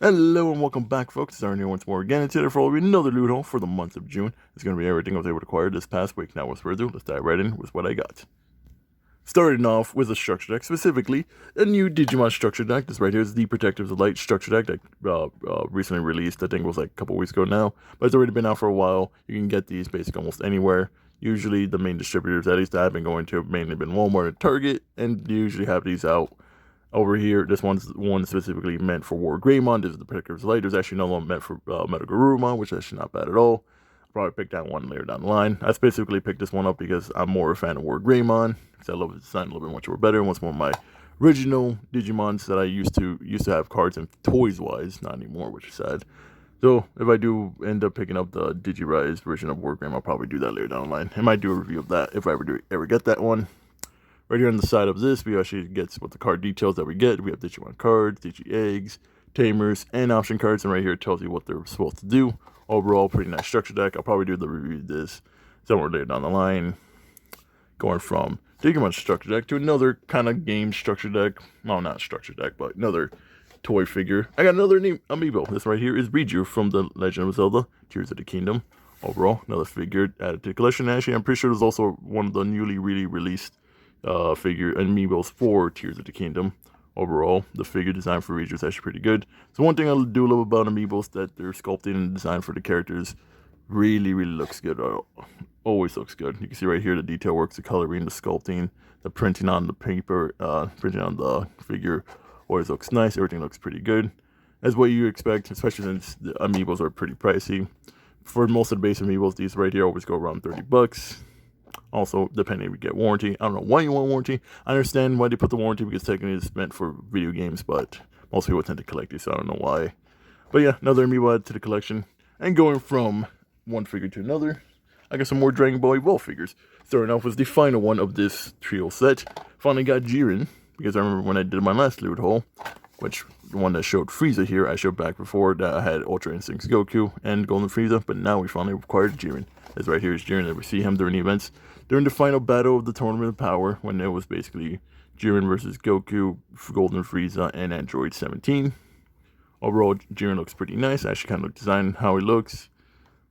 Hello and welcome back, folks. It's Arden here once more again, and today for all of you another loot haul for the month of June. It's going to be everything I was able to acquire this past week. Now, without further ado, let's dive right in with what I got. Starting off with a structure deck, specifically a new Digimon structure deck. This right here is the Protectives of Light structure deck that recently released. I think it was like a couple weeks ago now, but it's already been out for a while. You can get these basically almost anywhere. Usually the main distributors, at least I've been going to, have mainly been Walmart and Target, and they usually have these out. Over here, this one's one specifically meant for War Greymon. This is the Protectives of Light. There's actually no one meant for Metagarurumon, which is actually not bad at all. Probably pick that one later down the line. I specifically picked this one up because I'm more a fan of War Greymon, because I love the design a little bit much more better. Once more, my original Digimons that I used to have cards and toys wise, not anymore, which is sad. So if I do end up picking up the Digirise version of War Greymon, I'll probably do that later down the line. I might do a review of that if I ever get that one. Right here on the side of this, we actually get what the card details that we get. We have Digimon cards, Digi Eggs, Tamers, and option cards. And right here it tells you what they're supposed to do. Overall, pretty nice structure deck. I'll probably do the review of this somewhere later down the line. Going from Digimon structure deck to another kind of game structure deck. Well, not structure deck, but another toy figure. I got another amiibo. This right here is Riju from the Legend of Zelda, Tears of the Kingdom. Overall, another figure added to the collection. Actually, I'm pretty sure there's also one of the newly released figure amiibos for Tears of the Kingdom. Overall, the figure design for Riju is actually pretty good. So one thing I do love about amiibos that they're sculpting and design for the characters really looks good. Always looks good. You can see right here the detail works, the coloring, the sculpting, the printing on the paper, printing on the figure always looks nice. Everything looks pretty good, as what you expect, especially since the amiibos are pretty pricey. For most of the base amiibos, these right here always go around $30. Also, depending if you get warranty. I don't know why you want warranty. I understand why they put the warranty, because technically it's meant for video games, but most people tend to collect these, so I don't know why. But yeah, another amiibo added to the collection. And going from one figure to another, I got some more Dragon Ball Evolve figures. Starting off with the final one of this trio set. Finally got Jiren, because I remember when I did my last loot haul, which the one that showed Frieza here, I showed back before that I had Ultra Instincts Goku and Golden Frieza, but now we finally acquired Jiren. This right here is Jiren, that we see him during the events. During the final battle of the Tournament of Power, when it was basically Jiren versus Goku, Golden Frieza, and Android 17. Overall, Jiren looks pretty nice. I actually kind of designed how he looks.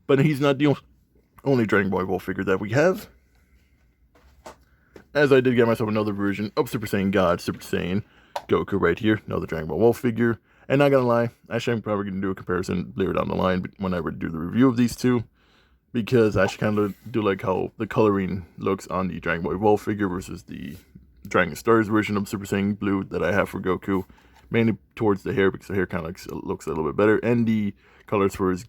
But he's not the only Dragon Ball Evolve figure that we have, as I did get myself another version of Super Saiyan God, Super Saiyan Goku right here. Another Dragon Ball Evolve figure. And not gonna lie, actually I'm probably gonna do a comparison later down the line whenever I do the review of these two, because I actually kind of do like how the coloring looks on the Dragon Ball Evolve figure versus the Dragon Stars version of Super Saiyan Blue that I have for Goku. Mainly towards the hair, because the hair kind of looks a little bit better, and the colors for his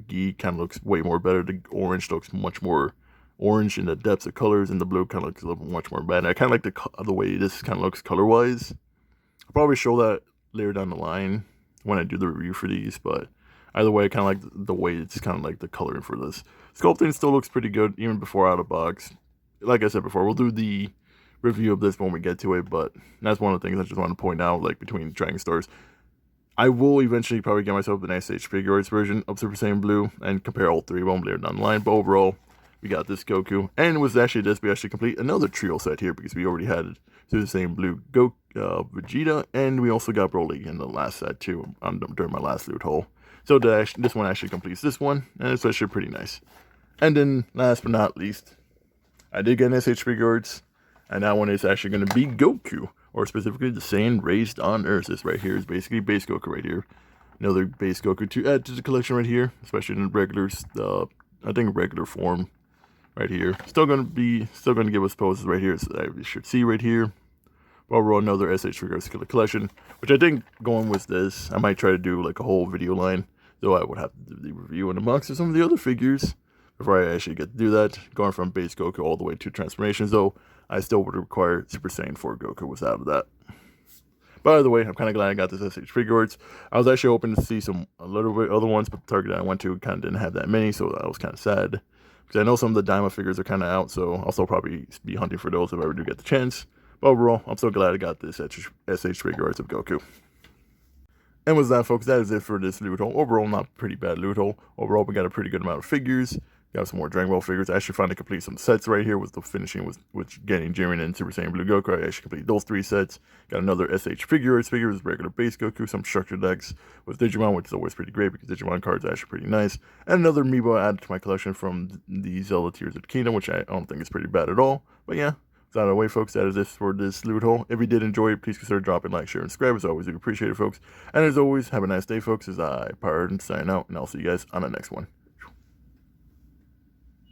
gi kind of looks way more better. The orange looks much more orange in the depths of colors, and the blue kind of looks a little much more bad. I kind of like the way this kind of looks color-wise. I'll probably show that later down the line when I do the review for these, but either way, I kind of like the way it's kind of like the coloring for this. Sculpting still looks pretty good, even before out of box. Like I said before, we'll do the review of this when we get to it, but that's one of the things I just want to point out, like between Dragon Stars. I will eventually probably get myself an SH Figure Arts version of Super Saiyan Blue and compare all three of them later down the line, but overall, we got this Goku, and it was actually this, we actually complete another trio set here, because we already had Super Saiyan Blue Vegeta, and we also got Broly in the last set too, during my last loot haul. So this one actually completes this one, and it's actually pretty nice. And then, last but not least, I did get an SH Figure Arts, and that one is actually going to be Goku, or specifically the Saiyan raised on Earth. This right here is basically base Goku right here. Another base Goku to add to the collection right here, especially in regular, I think regular form right here. Still going to give us poses right here, so that you should see right here. Overall, another SH Figure Arts collection, which I think going with this, I might try to do like a whole video line, though I would have to do the review and unbox of some of the other figures before I actually get to do that. Going from base Goku all the way to transformations, though, I still would require Super Saiyan 4 Goku without that. By the way, I'm kind of glad I got this SH Figure Arts. I was actually hoping to see a little bit other ones, but the Target I went to kind of didn't have that many, so I was kind of sad. Because I know some of the Daima figures are kind of out, so I'll still probably be hunting for those if I ever do get the chance. But overall, I'm so glad I got this SH Figure Arts of Goku. And with that, folks, that is it for this loot haul. Overall, not pretty bad loot haul. Overall, we got a pretty good amount of figures. Got some more Dragon Ball figures. I actually finally completed some sets right here with the finishing with getting Jiren and Super Saiyan Blue Goku. I actually completed those 3 sets. Got another SH figures, regular base Goku, some structure decks with Digimon, which is always pretty great because Digimon cards are actually pretty nice. And another amiibo added to my collection from the Zelda Tears of the Kingdom, which I don't think is pretty bad at all. But yeah, so out of the way, folks, that is it for this loot haul. If you did enjoy it, please consider dropping like, share, and subscribe. As always, we appreciate it, folks. And as always, have a nice day, folks, as I, Pyro, sign out, and I'll see you guys on the next one.